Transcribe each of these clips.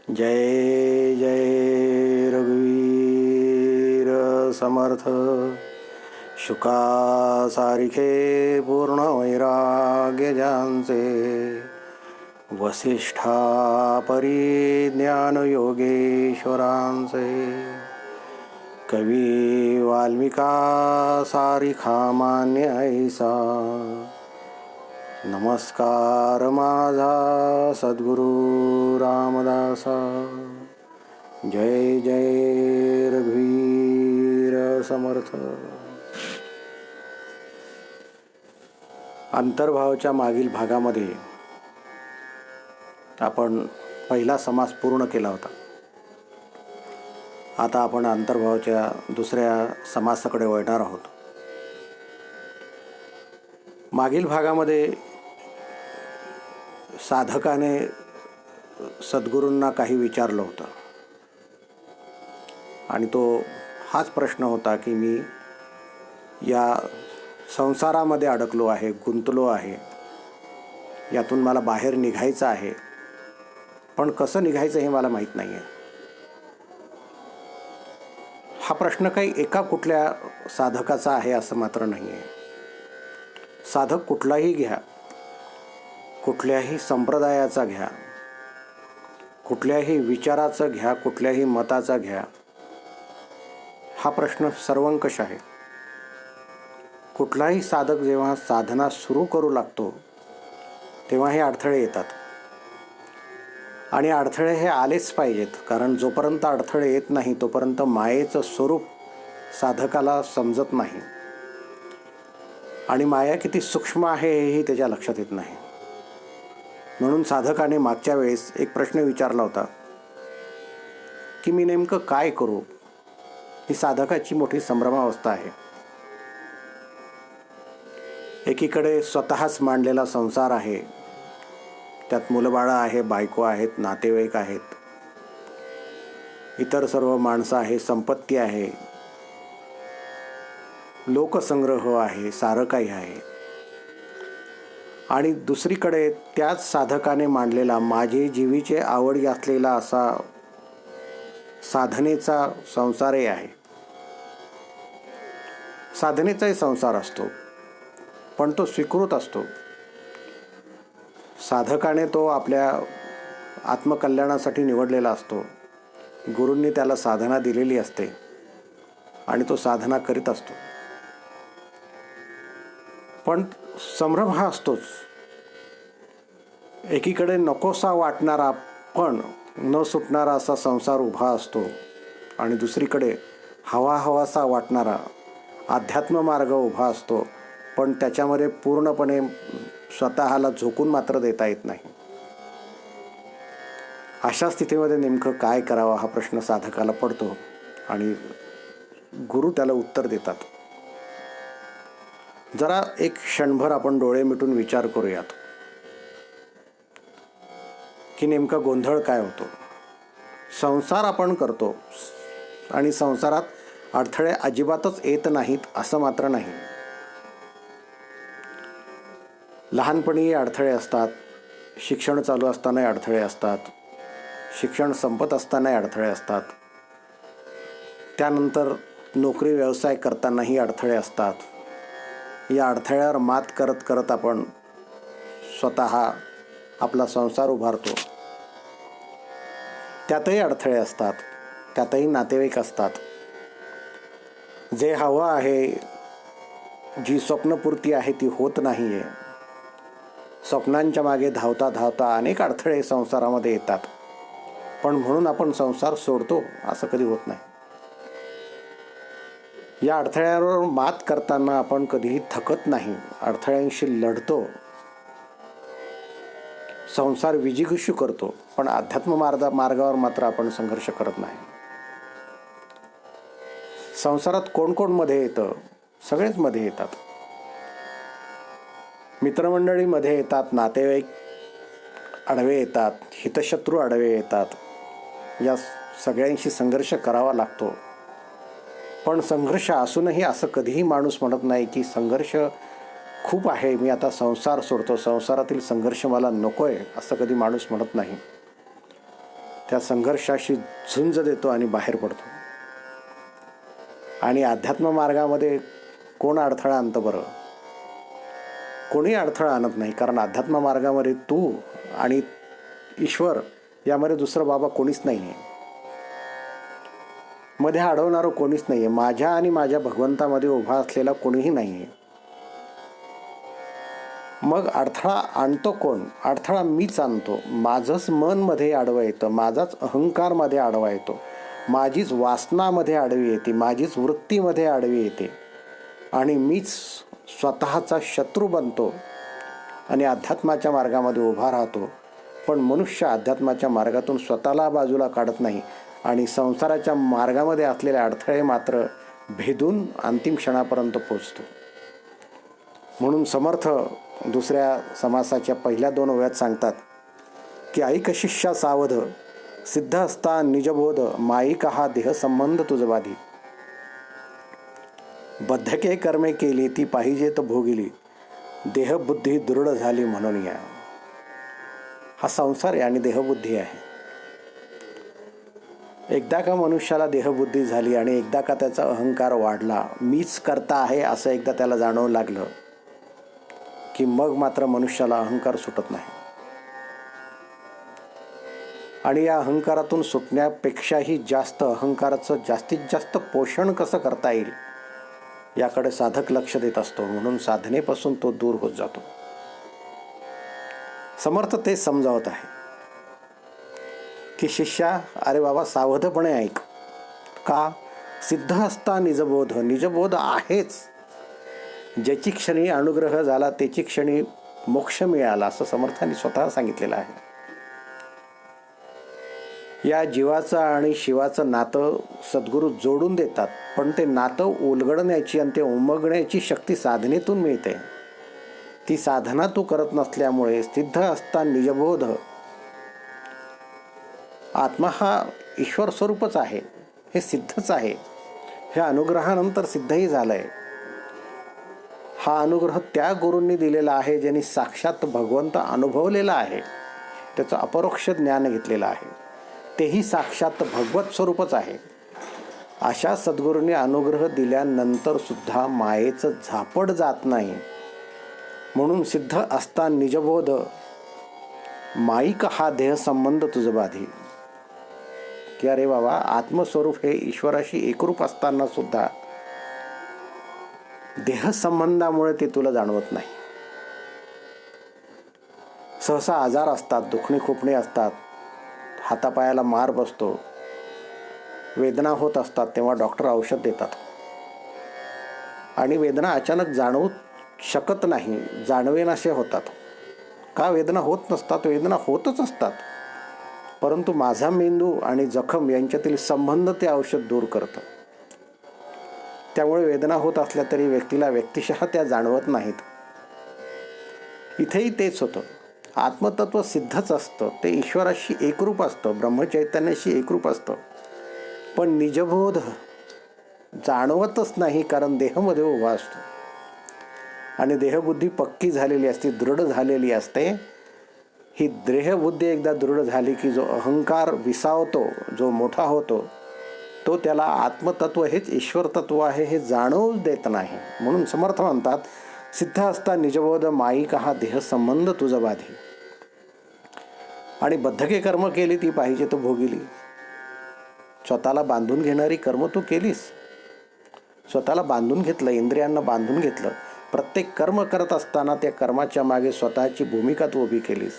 जय जय रघुवीर समर्थ. शुका सारिखे पूर्ण वैराग्य ज्यांचे, वसिष्ठा परिज्ञान योगेश्वरांचे. कवी वाल्मिका सारिखा मान्य ऐसा, नमस्कार माझा सद्गुरु रामदासा. जय जय रघुवीर समर्थ. अंतर्भावाच्या मागील भागामध्ये आपण पहिला समास पूर्ण केला होता. आता आपण अंतर्भावाच्या दुसऱ्या समासाकडे वळणार आहोत. मागील भागामध्ये साधकाने सद्गुरूंना काही विचारलं होतं आणि तो हाच प्रश्न होता की मी या संसारामध्ये अडकलो आहे, गुंतलो आहे, यातून मला बाहेर निघायचं आहे, पण कसं निघायचं हे मला माहीत नाही आहे. हा प्रश्न काही एका कुठल्या साधकाचा आहे असं मात्र नाही आहे. साधक कुठलाही घ्या, कुठल्याही संप्रदायाचा घ्या, कुठल्याही विचाराचं घ्या, कुठल्याही मताचा घ्या, हा प्रश्न सर्वंकष आहे. कुठलाही साधक जेव्हा साधना सुरू करू लागतो तेव्हा हे अडथळे येतात आणि अडथळे हे आलेच पाहिजेत, कारण जोपर्यंत अडथळे येत नाही तोपर्यंत मायेचं स्वरूप साधकाला समजत नाही आणि माया किती सूक्ष्म आहे हेही त्याच्या लक्षात येत नाही. म्हणून साधकाने मागच्या वेळेस एक प्रश्न विचारला होता की मी नेमकं काय करू. ही साधकाची मोठी संभ्रमावस्था आहे. एकीकडे स्वतःच मांडलेला संसार आहे, त्यात मुलंबाळं आहे, बायको आहेत, नातेवाईक आहेत, इतर सर्व माणसं आहे, संपत्ती आहे, लोकसंग्रह आहे, सारं काही आहे. आणि दुसरीकडे त्याच साधकाने मांडलेला माझे जीवीचे आवडी असलेला असा साधनेचा संसारही आहे. साधनेचाही संसार असतो, पण तो स्वीकृत असतो. साधकाने तो आपल्या आत्मकल्याणासाठी निवडलेला असतो. गुरूंनी त्याला साधना दिलेली असते आणि तो साधना करीत असतो. पण संभ्रम हा असतोच. एकीकडे नकोसा वाटणारा पण न सुटणारा असा संसार उभा असतो आणि दुसरीकडे हवाहवासा वाटणारा अध्यात्म मार्ग उभा असतो, पण त्याच्यामध्ये पूर्णपणे स्वतःला झोकून मात्र देता येत नाही. अशा स्थितीमध्ये नेमकं काय करावं हा प्रश्न साधकाला पडतो आणि गुरु त्याला उत्तर देतात. जरा एक क्षणभर आपण डोळे मिटून विचार करूयात की नेमका गोंधळ काय होतो. संसार आपण करतो आणि संसारात अडथळे अजिबातच येत नाहीत असं मात्र नाही. लहानपणी अडथळे असतात, शिक्षण चालू असतानाही अडथळे असतात, शिक्षण संपत असतानाही अडथळे असतात, त्यानंतर नोकरी व्यवसाय करतानाही अडथळे असतात. या अडथळ्यावर मात करत करत आपण स्वतः आपला संसार उभारतो. त्यातही अडथळे असतात, त्यातही नातेवाईक असतात. जे हवं आहे, जी स्वप्नपूर्ती आहे ती होत नाही आहे. स्वप्नांच्या मागे धावता धावता अनेक अडथळे संसारामध्ये येतात, पण म्हणून आपण संसार सोडतो असं कधी होत नाही. या अडथळ्यावर मात करताना आपण कधीही थकत नाही, अडथळ्यांशी लढतो, संसार विजिगीषू करतो, पण अध्यात्म मार्गावर मात्र आपण संघर्ष करत नाही. संसारात कोण कोण मध्ये येतं? सगळेच मध्ये येतात. मित्रमंडळीमध्ये येतात, नातेवाईक आडवे येतात, हितशत्रू आडवे येतात. या सगळ्यांशी संघर्ष करावा लागतो. पण संघर्ष असूनही असं कधीही माणूस म्हणत नाही की संघर्ष खूप आहे, मी आता संसार सोडतो, संसारातील संघर्ष मला नको आहे, असं कधी माणूस म्हणत नाही. त्या संघर्षाशी झुंज देतो आणि बाहेर पडतो. आणि अध्यात्म मार्गामध्ये कोण अडथळा आणतं बरं? कोणी अडथळा आणत नाही, कारण अध्यात्म मार्गामध्ये तू आणि ईश्वर यामध्ये दुसरं बाबा कोणीच नाही आहे. मध्ये अडवणारं कोणीच नाही आहे. माझ्या आणि माझ्या भगवंतामध्ये उभा असलेला कोणीही नाही आहे. मग अडथळा आणतो कोण? अडथळा मीच आणतो. माझंच मन मध्ये आडवं येतं, माझाच अहंकार मध्ये आडवा येतो, माझीच वासनामध्ये आडवी येते, माझीच वृत्तीमध्ये आडवी येते आणि मीच स्वतःचा शत्रू बनतो आणि अध्यात्माच्या मार्गामध्ये उभा राहतो. पण मनुष्य अध्यात्माच्या मार्गातून स्वतःला बाजूला काढत नाही आणि संसाराच्या मार्गामध्ये असलेले अडथळे मात्र भेदून अंतिम क्षणापर्यंत पोचतो. म्हणून समर्थ दुसऱ्या समासाच्या पहिल्या 2 ओव्यात सांगतात की ऐक शिष्या सावध, सिद्ध असता निजबोध, माईक हा देहसंबंध तुझ बाधी. बद्धके कर्मे केली ती पाहिजेत भोगिली, देहबुद्धी दृढ झाली म्हणून या. हा संसार आहे आणि देहबुद्धी आहे. एकदा का मनुष्याला देहबुद्धी झाली आणि एकदा का त्याचा अहंकार वाढला, मीच करता आहे असं एकदा त्याला जाणवू लागलं की मग मात्र मनुष्याला अहंकार सुटत नाही. आणि या अहंकारातून सुटण्यापेक्षाही जास्त अहंकाराचं जास्तीत जास्त पोषण कसं करता येईल याकडे साधक लक्ष देत असतो. म्हणून साधनेपासून तो दूर होत जातो. समर्थ तेच समजावत आहे की शिष्या, अरे बाबा सावधपणे ऐक. का? सिद्ध असता निजबोध. निजबोध आहेच. ज्याची क्षणी अनुग्रह झाला त्याची क्षणी मोक्ष मिळाला असं समर्थांनी स्वतः सांगितलेलं आहे. या जीवाचं आणि शिवाचं नातं सद्गुरू जोडून देतात, पण ते नातं उलगडण्याची आणि ते उमगण्याची शक्ती साधनेतून मिळते. ती साधना तू करत नसल्यामुळे सिद्ध असता निजबोध. आत्मा हा ईश्वर स्वरूपच आहे, हे सिद्धच आहे. हे अनुग्रहानंतर सिद्धही झालंय. हा अनुग्रह त्या गुरूंनी दिलेला आहे ज्यांनी साक्षात भगवंत अनुभवलेला आहे, त्याचं अपरोक्ष ज्ञान घेतलेलं आहे. तेही साक्षात भगवत स्वरूपच आहे. अशा सद्गुरूंनी अनुग्रह दिल्यानंतर सुद्धा मायेचं झापड जात नाही. म्हणून सिद्ध असता निजबोध, माईक हा देह संबंध तुझ बाधी. की अरे बाबा, आत्मस्वरूप हे ईश्वराशी एकरूप असताना सुद्धा देहसंबंधामुळे ते तुला जाणवत नाही. सहसा आजार असतात, दुखणी खुपणी असतात, हातापायाला मार बसतो, वेदना होत असतात, तेव्हा डॉक्टर औषध देतात आणि वेदना अचानक जाणवू शकत नाही, जाणवेनासे होतात. का? वेदना होत नसतात, वेदना होतच असतात, परंतु माझा मेंदू आणि जखम यांच्यातील संबंध ते औषध दूर करतं. त्यामुळे वेदना होत असल्या तरी व्यक्तीला व्यक्तिशः त्या जाणवत नाहीत. इथेही तेच होतं. आत्मतत्व सिद्धच असतं, ते ईश्वराशी एकरूप असतं, ब्रह्मचैतन्याशी एकरूप असतं, पण निजबोध जाणवतच नाही, कारण देहामध्ये उभा असतो आणि देहबुद्धी पक्की झालेली असते, दृढ झालेली असते. ही देहबुद्धी एकदा दृढ झाली की जो अहंकार विसावतो, जो मोठा होतो, तो त्याला आत्मतत्व हेच ईश्वर तत्व आहे हे जाणवूच देत नाही. म्हणून समर्थ म्हणतात, सिद्ध असता निजबोध, माईक हा देह संबंध तुझ बाधी. आणि बद्धके कर्म केली ती पाहिजे तो भोगिली. स्वतःला बांधून घेणारी कर्म तू केलीस, स्वतःला बांधून घेतलं, इंद्रियांना बांधून घेतलं. प्रत्येक कर्म करत असताना त्या कर्माच्या मागे स्वतःची भूमिका तू उभी केलीस.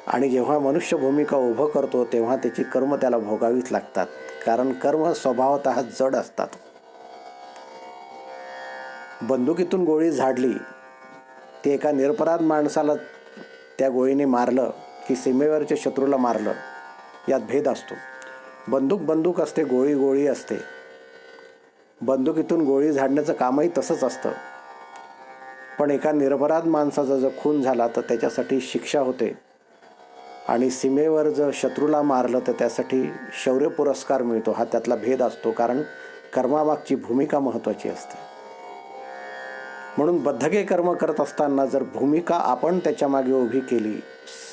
आणि जेव्हा मनुष्य भूमिका उभं करतो तेव्हा त्याची कर्म त्याला भोगावीच लागतात, कारण कर्म स्वभावतः जड असतात. बंदुकीतून गोळी झाडली, ते एका निरपराध माणसाला त्या गोळीने मारलं की सीमेवरच्या शत्रूला मारलं, यात भेद असतो. बंदूक असते, गोळी असते. बंदुकीतून गोळी झाडण्याचं कामही तसंच असतं. पण एका निरपराध माणसाचा जर खून झाला तर त्याच्यासाठी शिक्षा होते आणि सीमेवर जर शत्रूला मारलं तर त्यासाठी शौर्य पुरस्कार मिळतो. हा त्यातला भेद असतो, कारण कर्मामागची भूमिका महत्त्वाची असते. म्हणून बद्धके कर्म करत असताना जर भूमिका आपण त्याच्या मागे उभी केली,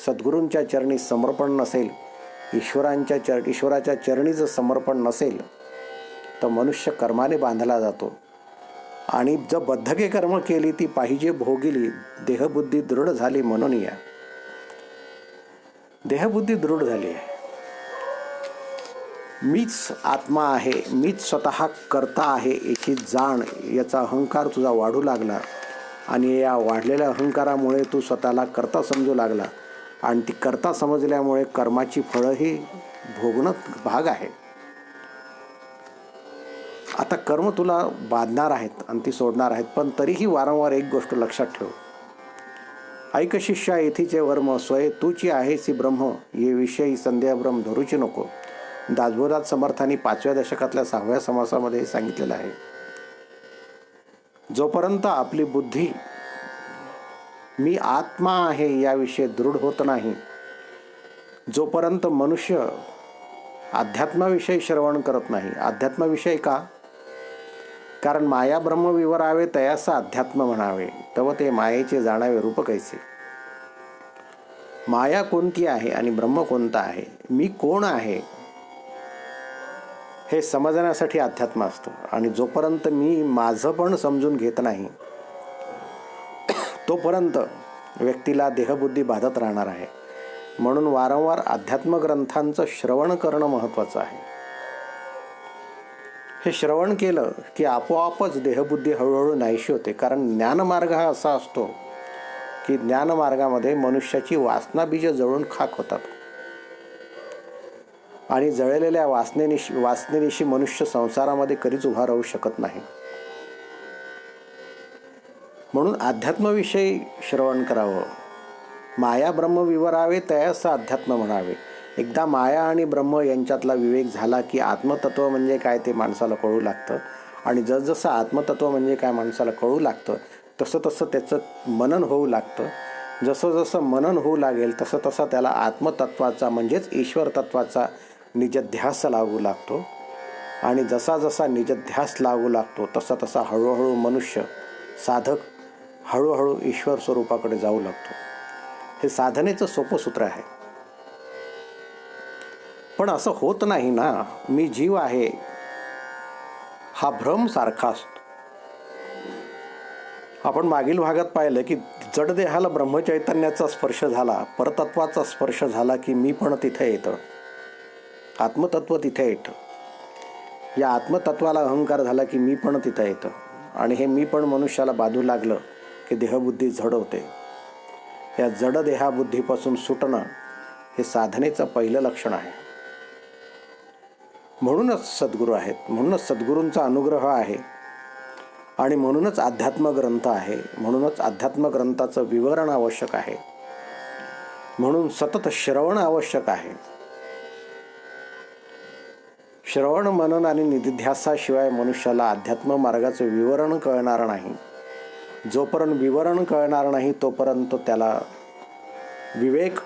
सद्गुरूंच्या चरणी समर्पण नसेल ईश्वराच्या चरणी जर समर्पण नसेल तर मनुष्य कर्माने बांधला जातो. आणि जर बद्धके कर्म केली ती पाहिजे भोगिली, देहबुद्धी दृढ झाली म्हणून या. देहबुद्धी दृढ झाली आहे. मीच आत्मा आहे, मीच स्वतः कर्ता आहे याची जाण, याचा अहंकार तुझा वाढू लागला. आणि या वाढलेल्या अहंकारामुळे तू स्वतःला कर्ता समजू लागला. आणि ती कर्ता समजल्यामुळे कर्माची फळंही भोगणं भाग आहे. आता कर्म तुला बांधणार आहेत आणि ती सोडणार आहेत, पण तरीही वारंवार एक गोष्ट लक्षात ठेव. ऐक शिष्या येथीचे वर्म, स्वय तूची आहेसी ब्रह्म, ये विषयी संदेह भ्रम धरूची नको. दासबोधात समर्थांनी 5व्या दशकातल्या 6व्या समासामध्ये सांगितलेलं आहे. जोपर्यंत आपली बुद्धी मी आत्मा आहे याविषयी दृढ होत नाही, जोपर्यंत मनुष्य अध्यात्माविषयी श्रवण करत नाही. अध्यात्माविषयी का? कारण माया ब्रह्म विवरावे तयासा अध्यात्म म्हणावे, तव ते मायेचे जाणावे रूप कैसे. माया कोणती आहे आणि ब्रह्म कोणता आहे, मी कोण आहे हे समजण्यासाठी अध्यात्म असतो. आणि जोपर्यंत मी माझं पण समजून घेत नाही तोपर्यंत व्यक्तीला देहबुद्धी बाधत राहणार आहे. म्हणून वारंवार अध्यात्म ग्रंथांचं श्रवण करणं महत्त्वाचं आहे. हे श्रवण केलं की आपोआपच देहबुद्धी हळूहळू नाहीशी होते. कारण ज्ञानमार्ग हा असा असतो की ज्ञानमार्गामध्ये मनुष्याची वासनाबीजं जळून खाक होतात. आणि जळलेल्या वासनेनिशी मनुष्य संसारामध्ये कधीच उभा राहू शकत नाही. म्हणून अध्यात्माविषयी श्रवण करावं. माया ब्रह्म विवरावे तयास अध्यात्म म्हणावे. एकदा माया आणि ब्रह्म यांच्यातला विवेक झाला की आत्मतत्व म्हणजे काय ते माणसाला कळू लागतं. आणि जसजसं आत्मतत्व म्हणजे काय माणसाला कळू लागतं तसं तसं त्याचं मनन होऊ लागतं. जसं जसं मनन होऊ लागेल तसं तसा त्याला आत्मतत्वाचा म्हणजेच ईश्वर तत्वाचा निजध्यास लागू लागतो. आणि जसा जसा निजध्यास लागू लागतो तसा तसा हळूहळू मनुष्य साधक हळूहळू ईश्वर स्वरूपाकडे जाऊ लागतो. हे साधनेचं सोपं सूत्र आहे. पण असं होत नाही ना. मी जीव आहे हा भ्रम सारखा असतो. आपण मागील भागात पाहिलं की जडदेहाला ब्रह्मचैतन्याचा स्पर्श झाला, परतत्वाचा स्पर्श झाला की मी पण तिथे येतं, आत्मतत्व तिथे येतं. या आत्मतत्वाला अहंकार झाला की मी पण तिथं येतं. आणि हे मी पण मनुष्याला बाधू लागलं की देहबुद्धी जड होते. या जड देहाबुद्धीपासून सुटणं हे साधनेचं पहिलं लक्षण आहे. म्हणूनच सद्गुरू आहेत, म्हणूनच सद्गुरूंचा अनुग्रह आहे आणि म्हणूनच अध्यात्म ग्रंथ आहे. म्हणूनच अध्यात्म ग्रंथाचं विवरण आवश्यक आहे. म्हणून सतत श्रवण आवश्यक आहे. श्रवण मनन आणि निधिध्यासाशिवाय मनुष्याला अध्यात्म मार्गाचं विवरण कळणार नाही. जोपर्यंत विवरण कळणार नाही तोपर्यंत त्याला विवेक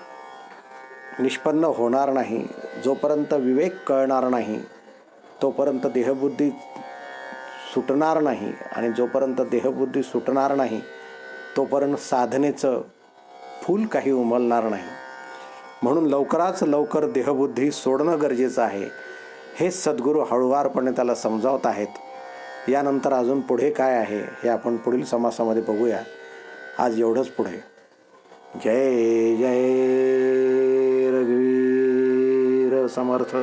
निष्पन्न होणार नाही. जोपर्यंत विवेक कळणार नाही तोपर्यंत देहबुद्धी सुटणार नाही. आणि जोपर्यंत देहबुद्धी सुटणार नाही तोपर्यंत साधनेचं फूल काही उमलणार नाही. म्हणून लवकरात लवकर देहबुद्धी सोडणं गरजेचं आहे. हेच सद्गुरू हळुवारपणे त्याला समजावत आहेत. यानंतर अजून पुढे काय आहे हे आपण पुढील समासामध्ये बघूया. आज एवढंच पुढे. जय जय रघुवीर समर्थ.